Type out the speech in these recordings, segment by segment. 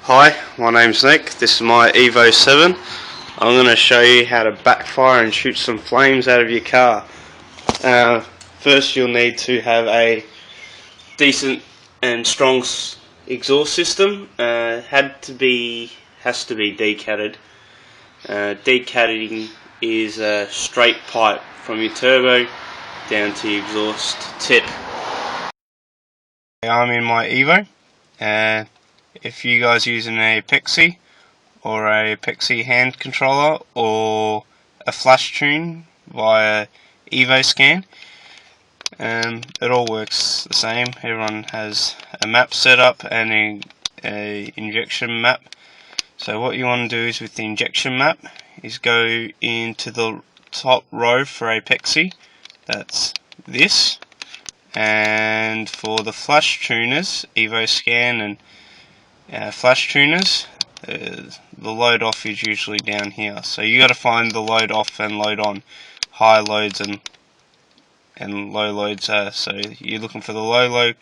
Hi, my name's Nick. This is my Evo 7. I'm going to show you how to backfire and shoot some flames out of your car. First you'll need to have a decent and strong exhaust system. Has to be decatted. Decatting is a straight pipe from your turbo down to your exhaust tip. I'm in my Evo. If you guys are using a Pixie or a Pixie hand controller or a flash tune via EvoScan, it all works the same. Everyone has a map set up and a injection map. So what you want to do is, with the injection map, is go into the top row for a Pixie. That's this. And for the flash tuners, EvoScan and flash tuners, the load off is usually down here. So you got to find the load off and load on, high loads and low loads. So you're looking for the low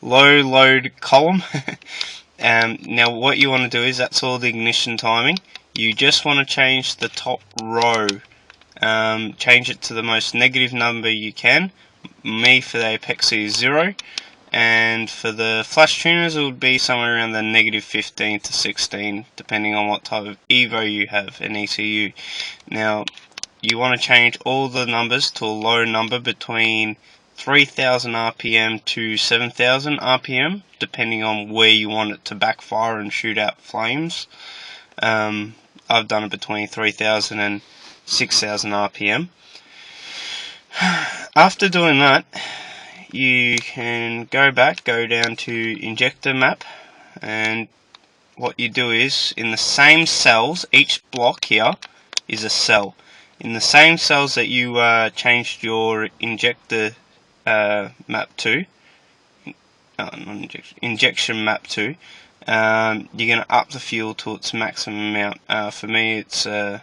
load column. Now what you want to do is, that's all the ignition timing. You just want to change the top row. Change it to the most negative number you can. Me, for the Pixie, is 0. And for the flash tuners, it would be somewhere around the negative 15 to 16, depending on what type of Evo you have, an ECU. Now, you want to change all the numbers to a low number between 3000 RPM to 7000 RPM, depending on where you want it to backfire and shoot out flames. I've done it between 3000 and 6000 RPM. After doing that, you can go down to injector map, and what you do is, in the same cells, each block here is a cell. In the same cells that you changed your injector map to, injection map to, you're going to up the fuel to its maximum amount. For me, it's a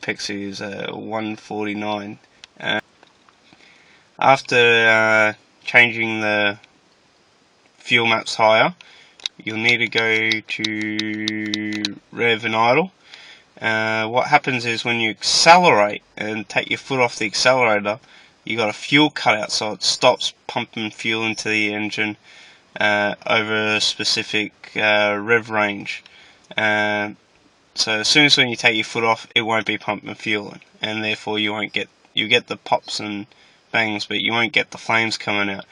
Pixie is 149. After changing the fuel maps higher, you'll need to go to rev and idle. What happens is, when you accelerate and take your foot off the accelerator, you got a fuel cutout, so it stops pumping fuel into the engine over a specific rev range. So as soon as when you take your foot off, it won't be pumping fuel, and therefore you get the pops and bangs, but you won't get the flames coming out.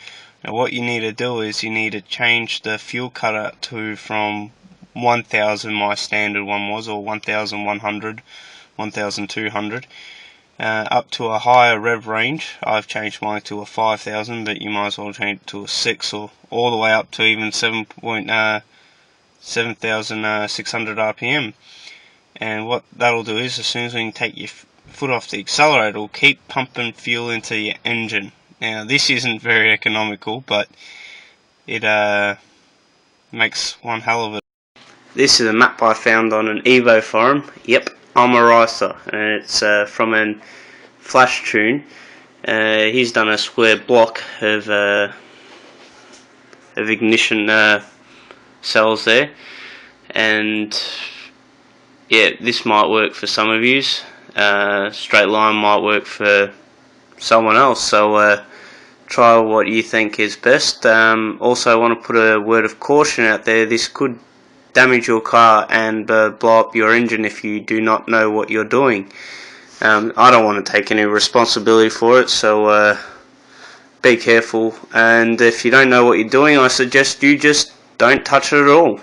Now what you need to do is, you need to change the fuel cutout to from 1000, my standard one was, or 1100, 1200, up to a higher rev range. I've changed mine to a 5000, but you might as well change it to a 6, or all the way up to even 7600 RPM. And what that'll do is, as soon as you take your foot off the accelerator, it'll keep pumping fuel into your engine. Now this isn't very economical, but it makes one hell of it. This is a map I found on an Evo forum. Yep, I'm a racer, and it's from a flash tune. He's done a square block of ignition cells there, and yeah, this might work for some of yous. Straight line might work for someone else, so try what you think is best. Also, I want to put a word of caution out there. This could damage your car and blow up your engine if you do not know what you're doing. I don't want to take any responsibility for it, so be careful. And if you don't know what you're doing, I suggest you just don't touch it at all.